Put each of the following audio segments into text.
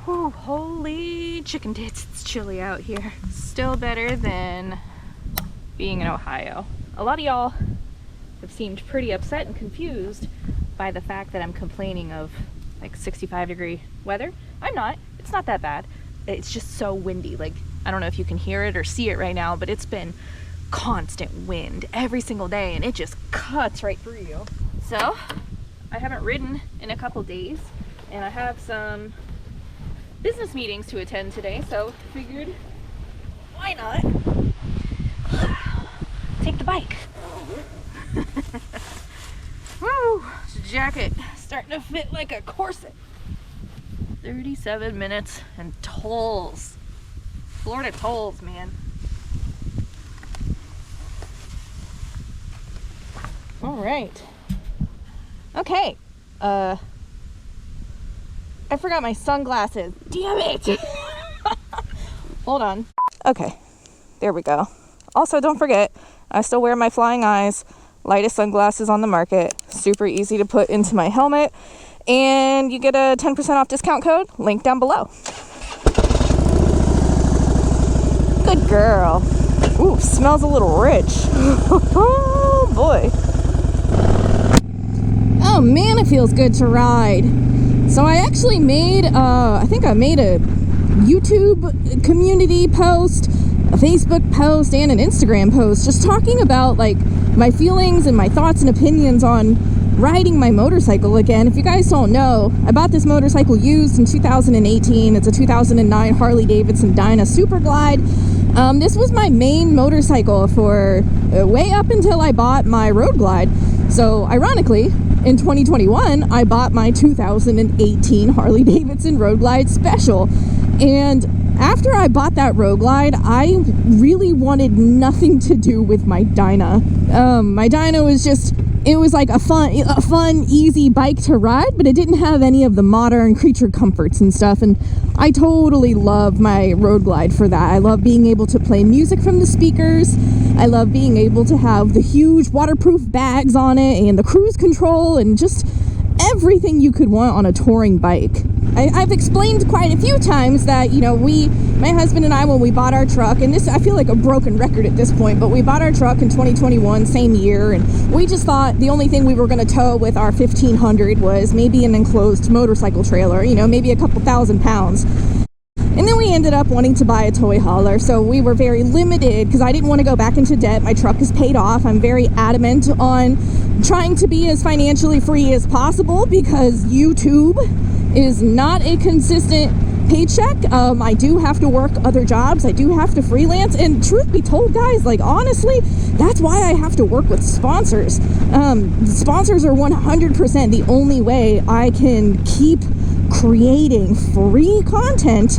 Whew, holy chicken tits, it's chilly out here. Still better than being in Ohio. A lot of y'all have seemed pretty upset and confused by the fact that I'm complaining of like 65-degree weather. I'm not. It's not that bad. It's just so windy. Like, I don't know if you can hear it or see it right now, but it's been constant wind every single day and it just cuts right through you. So, I haven't ridden in a couple days and I have some business meetings to attend today, so figured why not take the bike. Woo! This jacket starting to fit like a corset. 37 minutes and tolls. Florida tolls, man. All right. Okay. I forgot my sunglasses. Damn it! Hold on. Okay, there we go. Also, don't forget, I still wear my flying eyes, lightest sunglasses on the market. Super easy to put into my helmet. And you get a 10% off discount code, link down below. Good girl. Ooh, smells a little rich. Oh boy. Oh man, it feels good to ride. So I actually made, I think I made a YouTube community post, a Facebook post, and an Instagram post just talking about like my feelings and my thoughts and opinions on riding my motorcycle again. If you guys don't know, I bought this motorcycle used in 2018. It's a 2009 Harley-Davidson Dyna Super Glide. This was my main motorcycle for way up until I bought my Road Glide. So ironically, in 2021, I bought my 2018 Harley-Davidson Road Glide Special. And after I bought that Road Glide, I really wanted nothing to do with my Dyna. My Dyna was just, it was like a fun, easy bike to ride, but it didn't have any of the modern creature comforts and stuff. And I totally love my Road Glide for that. I love being able to play music from the speakers. I love being able to have the huge waterproof bags on it and the cruise control and just everything you could want on a touring bike. I've explained quite a few times that, you know, my husband and I, when we bought our truck, and this, I feel like a broken record at this point, but we bought our truck in 2021, same year, and we just thought the only thing we were going to tow with our 1500 was maybe an enclosed motorcycle trailer, you know, maybe a couple £1,000. And then we ended up wanting to buy a toy hauler, so we were very limited because I didn't want to go back into debt. My truck is paid off. I'm very adamant on trying to be as financially free as possible because YouTube is not a consistent paycheck. I do have to work other jobs. I do have to freelance. And truth be told, guys, like honestly, that's why I have to work with sponsors. Sponsors are 100% the only way I can keep creating free content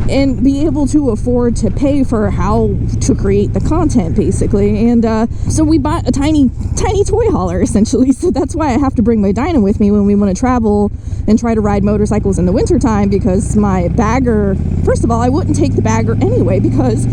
and be able to afford to pay for how to create the content, basically. And so we bought a tiny toy hauler, essentially. So that's why I have to bring my Dyna with me when we want to travel and try to ride motorcycles in the wintertime, because my bagger, first of all, I wouldn't take the bagger anyway because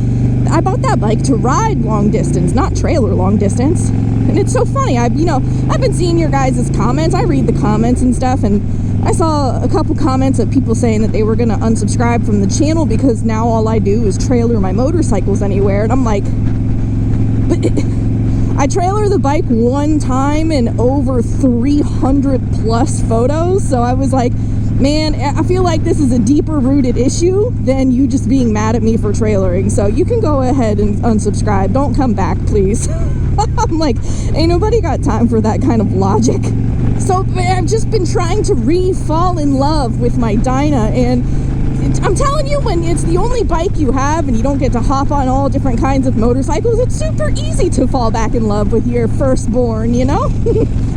I bought that bike to ride long distance, not trailer long distance. And it's so funny, I've been seeing your guys' comments. I read the comments and stuff, and I saw a couple comments of people saying that they were going to unsubscribe from the channel because now all I do is trailer my motorcycles anywhere. And I'm like, but I trailer the bike one time in over 300 plus photos. So I was like, man, I feel like this is a deeper rooted issue than you just being mad at me for trailering. So you can go ahead and unsubscribe. Don't come back, please. I'm like, ain't nobody got time for that kind of logic. So I've just been trying to re-fall in love with my Dyna, and I'm telling you, when it's the only bike you have and you don't get to hop on all different kinds of motorcycles, it's super easy to fall back in love with your firstborn, you know?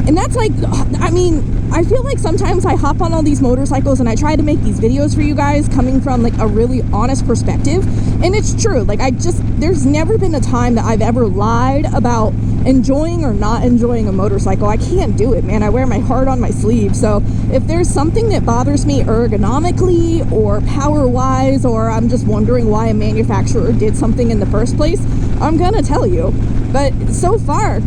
And that's like, I mean, I feel like sometimes I hop on all these motorcycles and I try to make these videos for you guys coming from like a really honest perspective. And it's true, like there's never been a time that I've ever lied about enjoying or not enjoying a motorcycle. I can't do it, man. I wear my heart on my sleeve. So if there's something that bothers me ergonomically or power wise, or I'm just wondering why a manufacturer did something in the first place, I'm gonna tell you. But so far,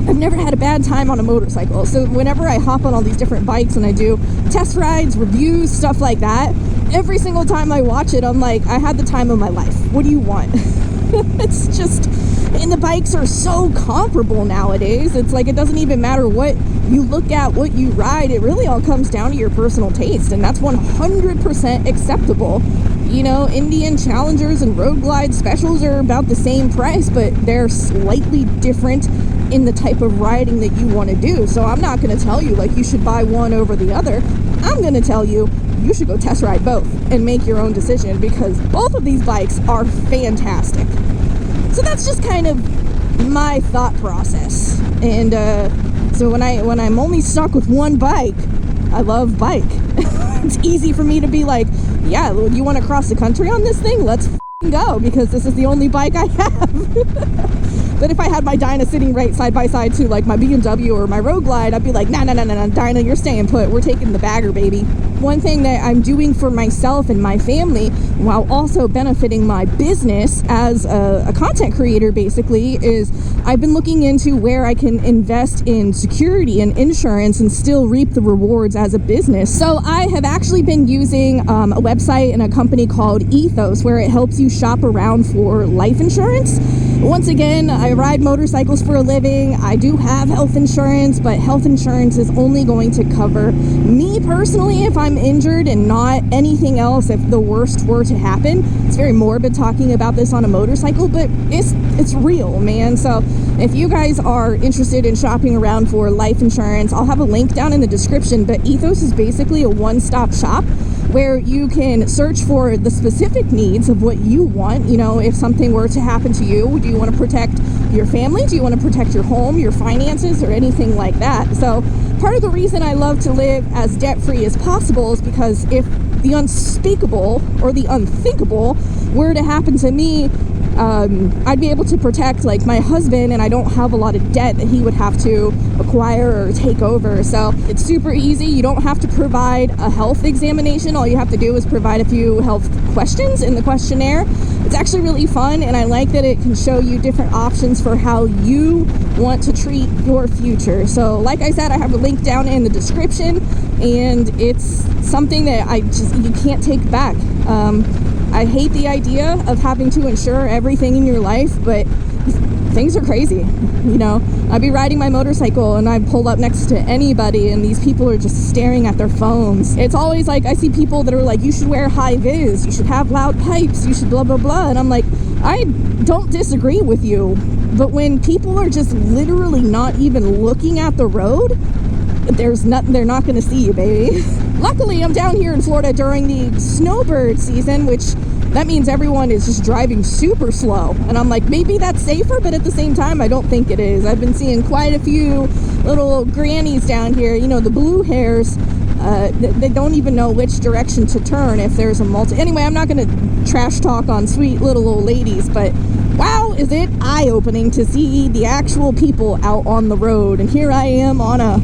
I've never had a bad time on a motorcycle. So whenever I hop on all these different bikes and I do test rides, reviews, stuff like that, every single time I watch it, I'm like, I had the time of my life. What do you want? It's just, and the bikes are so comparable nowadays. It's like, it doesn't even matter what you look at, what you ride. It really all comes down to your personal taste, and that's 100% acceptable. You know, Indian Challengers and Road Glide specials are about the same price, but they're slightly different in the type of riding that you want to do. So I'm not going to tell you, like, you should buy one over the other. I'm going to tell you, you should go test ride both and make your own decision, because both of these bikes are fantastic. So that's just kind of my thought process. And so when I'm only stuck with one bike, I love bike. It's easy for me to be like, yeah, you want to cross the country on this thing? Let's go, because this is the only bike I have. But if I had my Dyna sitting right side by side to like my BMW or my Road Glide, I'd be like, nah, Dyna, you're staying put. We're taking the bagger, baby. One thing that I'm doing for myself and my family, while also benefiting my business as a content creator, basically, is I've been looking into where I can invest in security and insurance and still reap the rewards as a business. So I have actually been using a website and a company called Ethos, where it helps you shop around for life insurance. Once again, I ride motorcycles for a living. I do have health insurance, but health insurance is only going to cover me personally if I'm injured, and not anything else if the worst were to happen. It's very morbid talking about this on a motorcycle, but it's real, man. So if you guys are interested in shopping around for life insurance, I'll have a link down in the description. But Ethos is basically a one-stop shop where you can search for the specific needs of what you want. You know, if something were to happen to you, do you want to protect your family? Do you want to protect your home, your finances, or anything like that? So part of the reason I love to live as debt-free as possible is because if the unspeakable or the unthinkable were to happen to me, I'd be able to protect like my husband, and I don't have a lot of debt that he would have to acquire or take over. So it's super easy. You don't have to provide a health examination. All you have to do is provide a few health questions in the questionnaire. It's actually really fun, and I like that it can show you different options for how you want to treat your future. So like I said, I have a link down in the description, and it's something that you can't take back. I hate the idea of having to insure everything in your life, but things are crazy. You know, I'd be riding my motorcycle and I'd pull up next to anybody and these people are just staring at their phones. It's always like, I see people that are like, you should wear high vis, you should have loud pipes, you should blah, blah, blah. And I'm like, I don't disagree with you. But when people are just literally not even looking at the road, there's nothing, they're not going to see you, baby. Luckily, I'm down here in Florida during the snowbird season, which that means everyone is just driving super slow. And I'm like, maybe that's safer, but at the same time, I don't think it is. I've been seeing quite a few little grannies down here, you know, the blue hairs. They don't even know which direction to turn if there's a Anyway, I'm not going to trash talk on sweet little old ladies, but wow, is it eye-opening to see the actual people out on the road. And here I am on a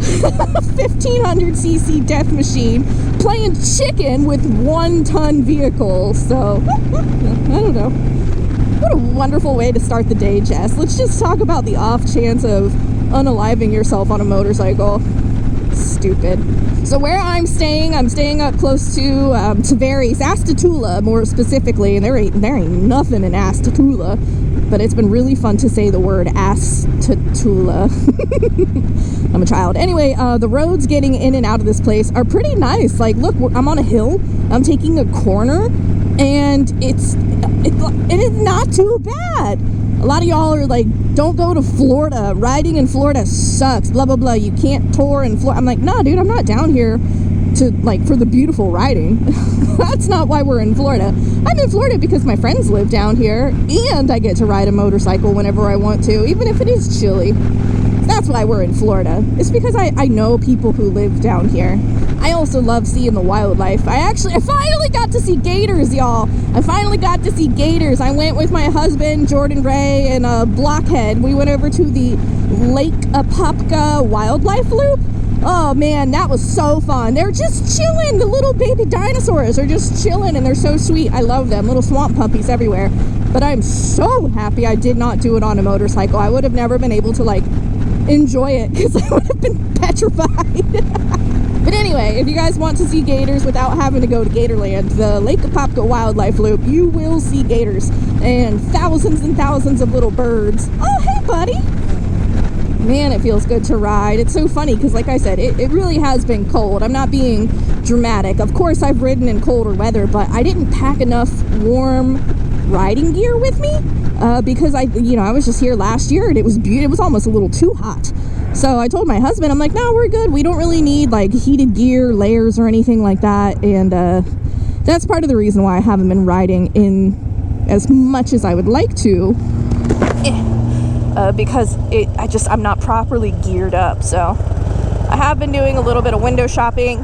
1500cc death machine playing chicken with 1-ton vehicles. So I don't know, what a wonderful way to start the day, Jess. Let's just talk about the off chance of unaliving yourself on a motorcycle. Stupid. So where I'm staying up close to Tavares, Astatula more specifically, and there ain't nothing in Astatula, but it's been really fun to say the word Astatula. I'm a child. Anyway, the roads getting in and out of this place are pretty nice. Like, look, I'm on a hill, I'm taking a corner, and it is not too bad. A lot of y'all are like, don't go to Florida. Riding in Florida sucks. Blah, blah, blah. You can't tour in Florida. I'm like, nah, dude, I'm not down here for the beautiful riding. That's not why we're in Florida. I'm in Florida because my friends live down here, and I get to ride a motorcycle whenever I want to, even if it is chilly. That's why we're in Florida. It's because I know people who live down here. I also love seeing the wildlife. I finally got to see gators, y'all. I finally got to see gators. I went with my husband, Jordan Ray, and Blockhead. We went over to the Lake Apopka wildlife loop. Oh man, that was so fun. They're just chilling. The little baby dinosaurs are just chilling, and they're so sweet. I love them. Little swamp puppies everywhere. But I'm so happy I did not do it on a motorcycle. I would have never been able to like enjoy it because I would have been petrified. But anyway, if you guys want to see gators without having to go to Gatorland, the Lake Apopka Wildlife Loop, you will see gators and thousands of little birds. Oh, hey, buddy. Man, it feels good to ride. It's so funny because, like I said, it really has been cold. I'm not being dramatic. Of course, I've ridden in colder weather, but I didn't pack enough warm riding gear with me because I was just here last year and it was beautiful. It was almost a little too hot. So I told my husband, I'm like, no, we're good. We don't really need like heated gear, layers, or anything like that. And that's part of the reason why I haven't been riding in as much as I would like to. Because I'm not properly geared up. So I have been doing a little bit of window shopping,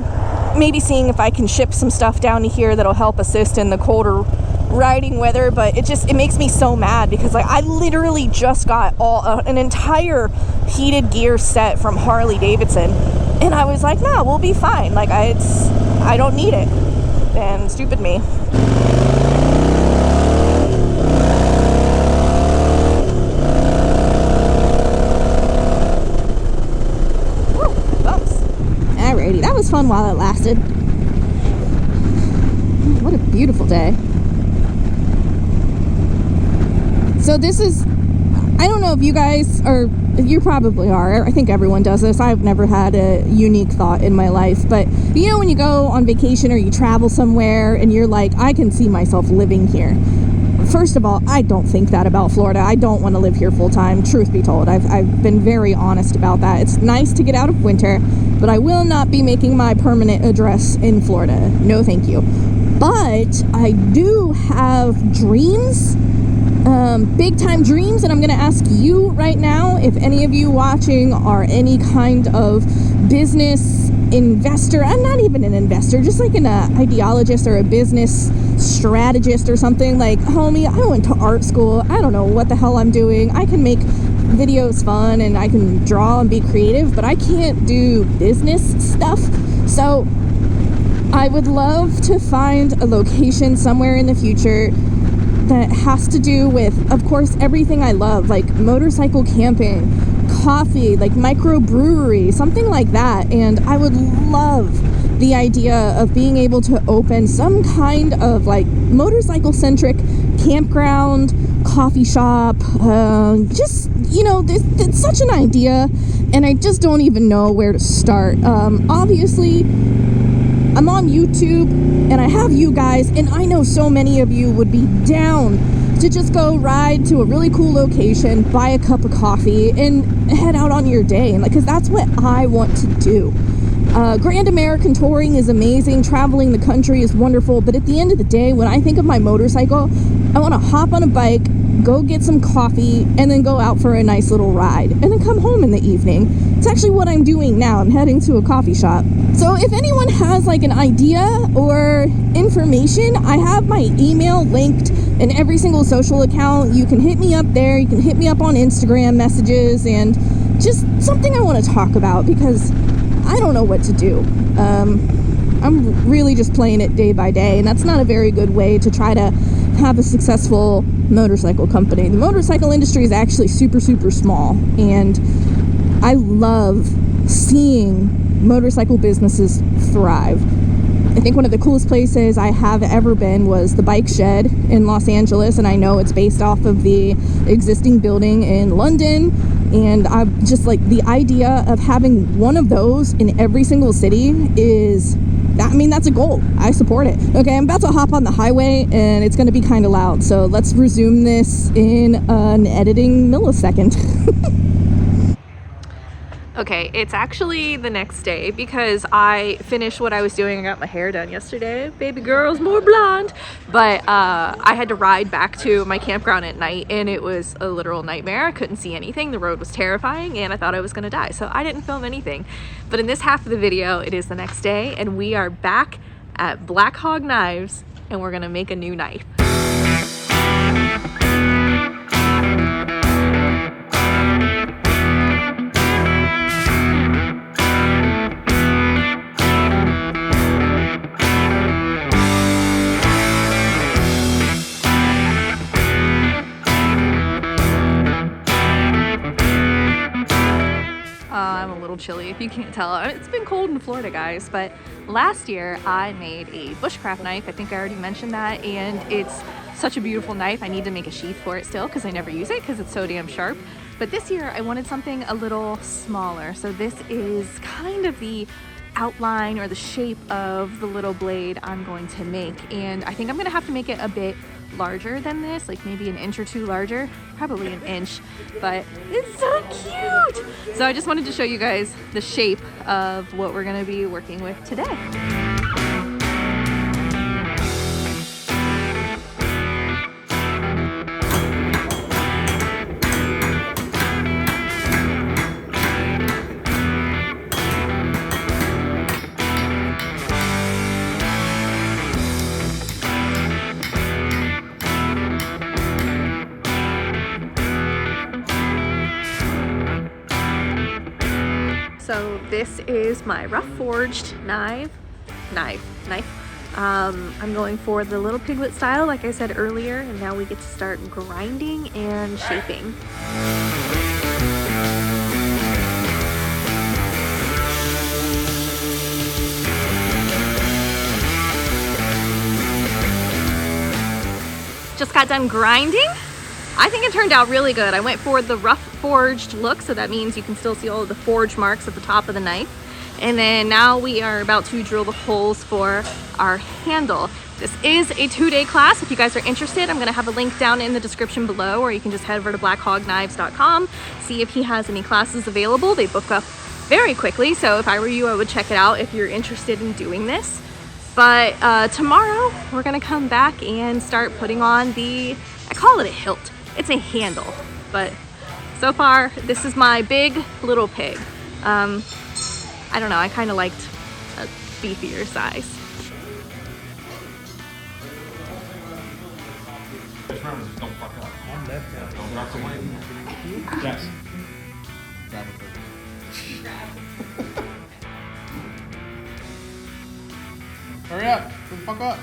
maybe seeing if I can ship some stuff down to here that'll help assist in the colder riding weather. But it makes me so mad because like I literally just got an entire heated gear set from Harley-Davidson, and I was like, no, we'll be fine. Like I don't need it. And stupid me. Alrighty, that was fun while it lasted. What a beautiful day. So this is, I don't know if you guys are, you probably are. I think everyone does this. I've never had a unique thought in my life. But you know when you go on vacation or you travel somewhere and you're like, I can see myself living here. First of all, I don't think that about Florida. I don't want to live here full time, truth be told. I've been very honest about that. It's nice to get out of winter, but I will not be making my permanent address in Florida. No, thank you. But I do have dreams, big time dreams, and I'm going to ask you right now if any of you watching are any kind of business investor. I'm not even an investor, just like an ideologist or a business strategist or something. Like, homie, I went to art school. I don't know what the hell I'm doing. I can make videos fun and I can draw and be creative, but I can't do business stuff. So I would love to find a location somewhere in the future that has to do with, of course, everything I love, like motorcycle camping, coffee, like microbrewery, something like that. And I would love the idea of being able to open some kind of like motorcycle centric campground, coffee shop, just, you know, it's such an idea and I just don't even know where to start. Obviously I'm on YouTube and I have you guys, and I know so many of you would be down to just go ride to a really cool location, buy a cup of coffee, and head out on your day. And like, because that's what I want to do. Grand American touring is amazing. Traveling the country is wonderful. But at the end of the day, when I think of my motorcycle, I want to hop on a bike, go get some coffee, and then go out for a nice little ride, and then come home in the evening. It's actually what I'm doing now. I'm heading to a coffee shop. So if anyone has like an idea or information, I have my email linked in every single social account. You can hit me up there. You can hit me up on Instagram messages, and just something I want to talk about because I don't know what to do. I'm really just playing it day by day, and that's not a very good way to try to have a successful motorcycle company. The motorcycle industry is actually super small, and I love seeing motorcycle businesses thrive. I think one of the coolest places I have ever been was the Bike Shed in Los Angeles, and I know it's based off of the existing building in London. And I'm just like, the idea of having one of those in every single city is, I mean, that's a goal. I support it. Okay, I'm about to hop on the highway and it's going to be kind of loud. So let's resume this in an editing millisecond. Okay, it's actually the next day because I finished what I was doing. I got my hair done yesterday. Baby girl's more blonde. But I had to ride back to my campground at night, and it was a literal nightmare. I couldn't see anything. The road was terrifying, and I thought I was gonna die. So I didn't film anything. But in this half of the video, it is the next day, and we are back at Black Hog Knives, and we're gonna make a new knife. chilly if you can't tell. It's been cold in Florida, guys, but last year I made a bushcraft knife. I think I already mentioned that, and it's such a beautiful knife. I need to make a sheath for it still because I never use it because it's so damn sharp. But this year I wanted something a little smaller. So this is kind of the outline or the shape of the little blade I'm going to make. And I think I'm gonna have to make it a bit larger than this, like maybe an inch or two larger, probably an inch, but it's so cute. So I just wanted to show you guys the shape of what we're gonna be working with today. So this is my rough forged knife. I'm going for the little piglet style, like I said earlier, and now we get to start grinding and shaping. Just got done grinding. I think it turned out really good. I went for the rough forged look, so that means you can still see all of the forge marks at the top of the knife. And then now we are about to drill the holes for our handle. This is a 2-day class. If you guys are interested, I'm gonna have a link down in the description below, or you can just head over to blackhoggknives.com, see if he has any classes available. They book up very quickly, so if I were you, I would check it out if you're interested in doing this. But tomorrow, we're gonna come back and start putting on I call it a hilt. It's a handle, but so far, this is my big little pig. I don't know, I kind of liked a beefier size. Just remember, just don't fuck up. I'm left hand. Don't drop the weight. Yes. Grab it. Hurry up! Get the fuck up!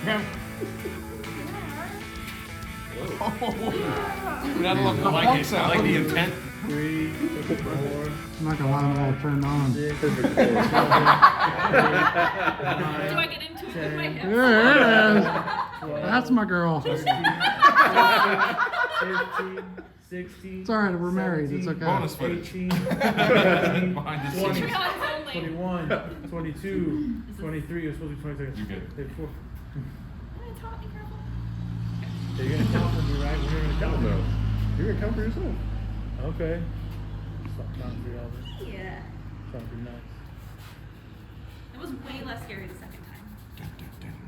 Grab. Oh. That look I like the intent. 3, 4. I'm not gonna lie, I'm all turned on. 6, 7, 8, 9, Do I get into it with my hips? there it is. That's my girl. 15, 16. It's alright, we're married. It's okay. Bonus footage. 18, Behind the 20, scenes. 21, 22, 23. You're supposed to be 26. You're good. 34. Be You're gonna count for me, right? We're gonna count No. You're gonna count for yourself. Okay. Stop counting for y'all. Yeah. Trying to be nice. It was way less scary the second time.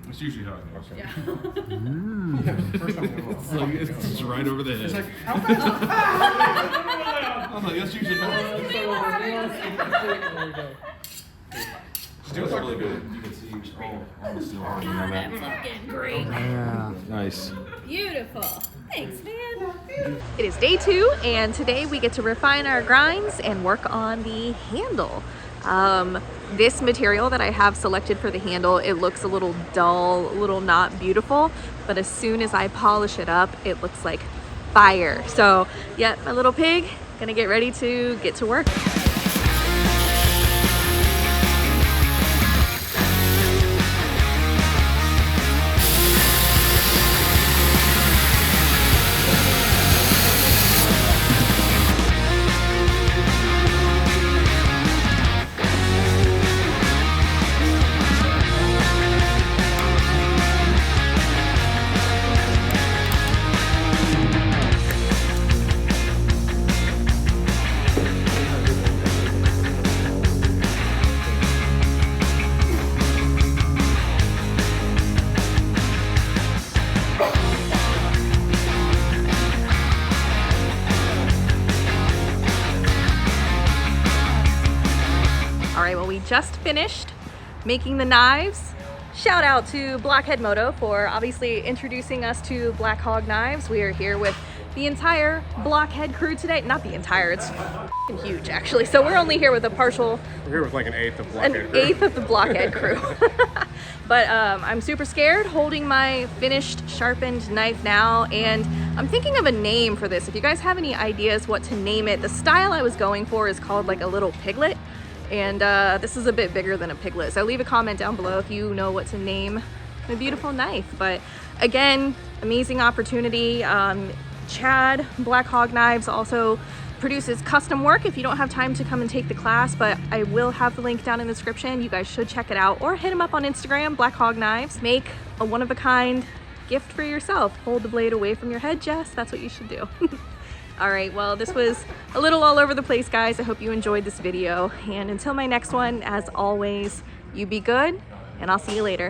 That's usually how it goes. Yeah. First time It's like, it's just right over the head. It's like, how fast? I'm like, that's usually how it goes. There we go. Steel's really good. You can see all the steel hardening on that. That's looking great. Yeah. Nice. Beautiful. Thanks, man. It is day 2, and today we get to refine our grinds and work on the handle. This material that I have selected for the handle, it looks a little dull, a little not beautiful, but as soon as I polish it up, it looks like fire. So yeah, my little pig, gonna get ready to get to work. Just finished making the knives. Shout out to Blackhead Moto for obviously introducing us to Black Hog Knives. We are here with the entire Blockhead crew today. Not the entire, it's huge actually. So we're only here with a partial, We're here with like an eighth of Blockhead. an eighth of the Blockhead crew. But I'm super scared holding my finished sharpened knife now, and I'm thinking of a name for this. If you guys have any ideas what to name it, the style I was going for is called like a little piglet. And this is a bit bigger than a piglet. So leave a comment down below if you know what to name a beautiful knife. But again, amazing opportunity. Chad Black Hog Knives also produces custom work if you don't have time to come and take the class, but I will have the link down in the description. You guys should check it out, or hit him up on Instagram, Black Hog Knives. Make a one-of-a-kind gift for yourself. Hold the blade away from your head, Jess. That's what you should do. All right, well, this was a little all over the place, guys. I hope you enjoyed this video, and until my next one, as always, you be good, and I'll see you later.